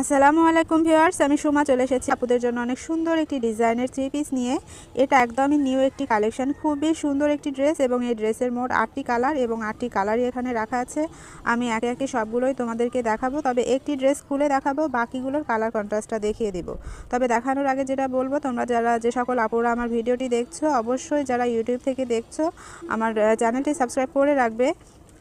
আসসালামু আলাইকুম ভিউয়ার্স, আমি সুমা চলে এসেছি আপুদের জন্য অনেক সুন্দর একটি ডিজাইনের থ্রি পিস নিয়ে। এটা একদমই নিউ একটি কালেকশন, খুবই সুন্দর একটি ড্রেস এবং এই ড্রেসের মোট 8টি কালার এবং 8টি কালারই এখানে রাখা আছে। আমি একে একে সবগুলোই তোমাদেরকে দেখাবো, তবে একটি ড্রেস খুলে দেখাবো, বাকিগুলোর কালার কন্ট্রাস্টটা দেখিয়ে দিব। তবে দেখানোর আগে যেটা বলবো, তোমরা যে সকল আপুরা আমার ভিডিওটি দেখছো, অবশ্যই যারা ইউটিউব থেকে দেখছো আমার চ্যানেলটি সাবস্ক্রাইব করে রাখবে।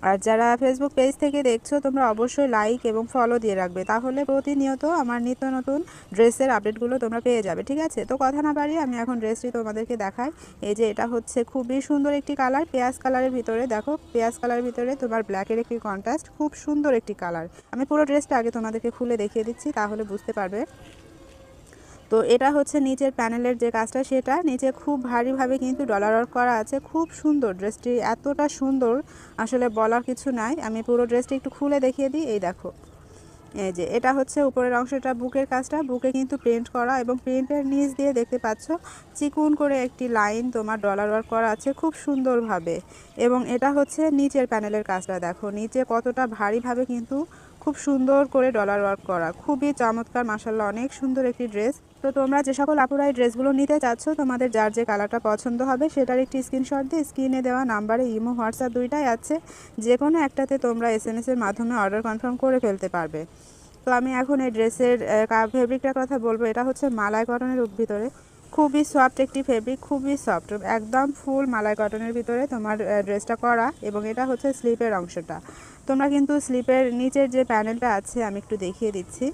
আর যারা ফেসবুক পেজ থেকে দেখছো তোমরা অবশ্যই লাইক এবং ফলো দিয়ে রাখবে, তাহলে প্রতিনিয়ত আমার নিত্য নতুন ড্রেসের আপডেটগুলো তোমরা পেয়ে যাবে। ঠিক আছে, তো কথা না বাড়িয়ে আমি এখন ড্রেসটি তোমাদেরকে দেখাই। এই যে এটা হচ্ছে খুবই সুন্দর একটি কালার, পেঁয়াজ কালারের ভিতরে। দেখো, পেঁয়াজ কালারের ভিতরে তোমার ব্ল্যাকের একটি কন্ট্রাস্ট, খুব সুন্দর একটি কালার। আমি পুরো ড্রেসটা আগে তোমাদেরকে খুলে দেখিয়ে দিচ্ছি, তাহলে বুঝতে পারবে। তো এটা হচ্ছে নিচের প্যানেলের যে কাজটা, সেটা নিচে খুব ভারীভাবে কিন্তু ডলার ওয়ার্ক করা আছে। খুব সুন্দর ড্রেসটি, এতটা সুন্দর আসলে বলার কিছু নাই। আমি পুরো ড্রেসটি একটু খুলে দেখিয়ে দিই। এই দেখো, এই যে এটা হচ্ছে উপরের অংশটা, বুকের কাজটা, বুকে কিন্তু প্রিন্ট করা এবং প্রিন্টের নিচ দিয়ে দেখতে পাচ্ছ চিকুন করে একটি লাইন তোমার ডলার ওয়ার্ক করা আছে খুব সুন্দরভাবে। এবং এটা হচ্ছে নিচের প্যানেলের কাজটা, দেখো নিচে কতটা ভারীভাবে কিন্তু খুব সুন্দর করে ডলার ওয়ার্ক করা, খুবই চমৎকার, মাশাআল্লাহ অনেক সুন্দর একটি ড্রেস। তো তোমরা যে সকল আপুরা এই ড্রেসগুলো নিতে চাচ্ছ, তোমাদের যার যে কালারটা পছন্দ হবে সেটার একটি স্ক্রিনশট দিয়ে স্ক্রিনে দেওয়া নাম্বারে ইমো হোয়াটসঅ্যাপ দুইটাই আছে, যে কোনো একটাতে তোমরা SMS-এর মাধ্যমে অর্ডার কনফার্ম করে ফেলতে পারবে। তো আমি এখন এই ড্রেসের ফেব্রিকটার কথা বলবো। এটা হচ্ছে মালাই কটনের ভিতরে, খুবই সফট একটি ফেব্রিক, খুবই সফট, একদম ফুল মালাই কটনের ভিতরে তোমার ড্রেসটা করা। এবং এটা হচ্ছে স্লিপের অংশটা। তোমরা কিন্তু স্লিপের নিচের যে প্যানেলটা আছে, আমি একটু দেখিয়ে দিচ্ছি,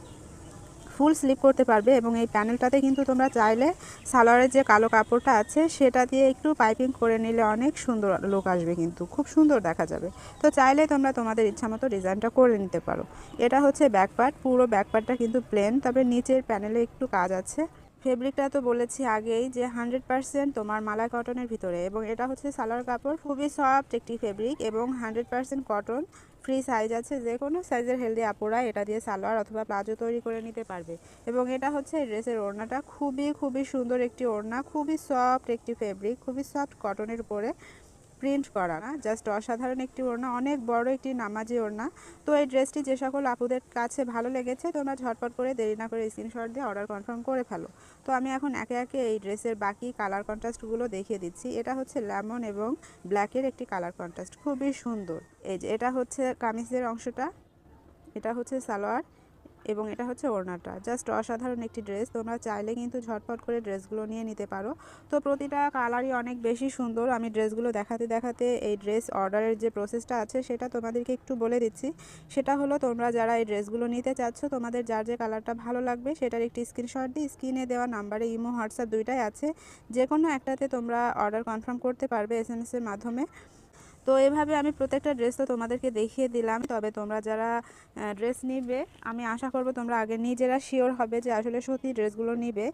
ফুল স্লিপ করতে পারবে। এবং এই প্যানেলটাতে কিন্তু তোমরা চাইলে সালোয়ারের যে কালো কাপড়টা আছে সেটা দিয়ে একটু পাইপিং করে নিলে অনেক সুন্দর লুক আসবে, কিন্তু খুব সুন্দর দেখা যাবে। তো চাইলে তোমরা তোমাদের ইচ্ছামতো ডিজাইনটা করে নিতে পারো। এটা হচ্ছে ব্যাক পার্ট, পুরো ব্যাক পার্টটা কিন্তু প্লেন, তবে নিচের প্যানেলে একটু কাজ আছে। ফেব্রিকটা তো বলেছি আগেই যে 100% তোমার মালাই কটনের ভিতরে, এবং এটা হচ্ছে সালোয়ার কাপড়, খুবই সফট একটি ফেব্রিক এবং 100% কটন। ফ্রি সাইজ আছে, যে কোনো সাইজের হেলদি আপুরা এটা দিয়ে সালোয়ার অথবা প্লাজো তৈরি করে নিতে পারবে। এবং এটা হচ্ছে ড্রেসের ওড়নাটা, খুবই খুবই সুন্দর একটি ওড়না, খুবই সফট একটি ফেব্রিক, খুবই সফট কটনের উপরে প্রিন্ট করা, না জাস্ট অসাধারণ একটি ওড়না, অনেক বড় একটি নামাজি ওড়না। তো এই ড্রেসটি যে সকল আপুদের কাছে ভালো লেগেছে, তোমরা ঝটপট করে দেরি না করে স্ক্রিনশট দিয়ে অর্ডার কনফার্ম করে ফেলো। তো আমি এখন একে একে এই ড্রেসের বাকি কালার কন্ট্রাস্টগুলো দেখিয়ে দিচ্ছি। এটা হচ্ছে লেমন এবং ব্ল্যাকের একটি কালার কন্ট্রাস্ট, খুবই সুন্দর। এই যে এটা হচ্ছে কামিজের অংশটা, এটা হচ্ছে সালোয়ার এবং এটা হচ্ছে ওড়নাটা, জাস্ট অসাধারণ একটি ড্রেস। তোমরা চাইলে কিন্তু ঝটপট করে ড্রেসগুলো নিয়ে নিতে পারো। তো প্রতিটা কালারই অনেক বেশি সুন্দর। আমি ড্রেসগুলো দেখাতে দেখাতে এই ড্রেস অর্ডারের যে প্রসেসটা আছে সেটা তোমাদেরকে একটু বলে দিচ্ছি। সেটা হলো, তোমরা যারা এই ড্রেসগুলো নিতে চাচ্ছ, তোমাদের যার যে কালারটা ভালো লাগবে সেটার একটি স্ক্রিনশট দিয়ে স্ক্রিনে দেওয়া নাম্বারে ইমো হোয়াটসঅ্যাপ দুইটাই আছে, যে কোনো একটাতে তোমরা অর্ডার কনফার্ম করতে পারবে SMS-এর মাধ্যমে। তো এভাবে আমি প্রত্যেকটা ড্রেস তো তোমাদেরকে দেখিয়ে দিলাম। তবে তোমরা যারা ড্রেস নিবে, আমি আশা করব তোমরা আগে নিজেরা শিওর হবে যে আসলে সত্যি ড্রেসগুলো নিবে।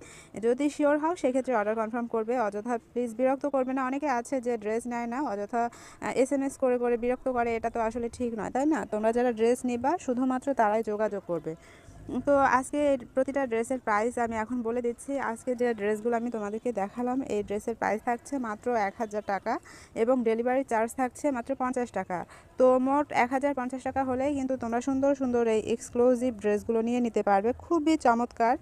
যদি শিওর হও সেক্ষেত্রে অর্ডার কনফার্ম করবে, অযথা প্লিজ বিরক্ত করবে না। অনেকে আছে যে ড্রেস নেয় না, অযথা SMS করে করে বিরক্ত করে, এটা তো আসলে ঠিক নয়, তাই না? তোমরা যারা ড্রেস নিবা শুধুমাত্র তারাই যোগাযোগ করবে। তো আজকে প্রতিটা ড্রেসের প্রাইস আমি এখন বলে দিচ্ছি। আজকে যে ড্রেসগুলো আমি তোমাদেরকে দেখালাম, এই ড্রেসের প্রাইস থাকছে মাত্র 1000 টাকা এবং ডেলিভারি চার্জ থাকছে মাত্র 50 টাকা। তো মোট 1050 টাকা হলেই কিন্তু তোমরা সুন্দর সুন্দর এই এক্সক্লুসিভ ড্রেসগুলো নিয়ে নিতে পারবে। খুবই চমৎকার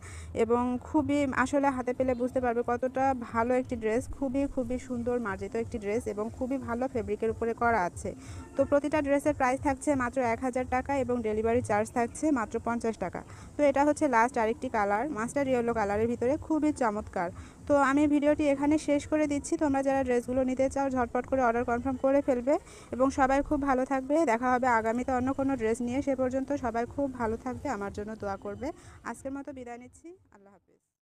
এবং খুবই আসলে হাতে পেলে বুঝতে পারবে কতটা ভালো একটি ড্রেস, খুবই খুবই সুন্দর মার্জিত একটি ড্রেস এবং খুবই ভালো ফেব্রিকের উপরে করা আছে। তো প্রতিটা ড্রেসের প্রাইস থাকছে মাত্র 1000 টাকা এবং ডেলিভারি চার্জ থাকছে মাত্র 50 টাকা। তো এটা হচ্ছে লাস্ট আরেকটি কালার, মাস্টার ইয়েলো কালারের ভিতরে, খুবই চমৎকার। তো আমি ভিডিওটি এখানে শেষ করে দিচ্ছি। তোমরা যারা ড্রেসগুলো নিতে চাও ঝটপট করে অর্ডার কনফার্ম করে ফেলবে এবং সবাই খুব ভালো থাকবে। দেখা হবে আগামীতে অন্য কোনো ড্রেস নিয়ে। সে পর্যন্ত সবাই খুব ভালো থাকবে, আমার জন্য দোয়া করবে। আজকের মতো বিদায় নিচ্ছি, আল্লাহ হাফিজ।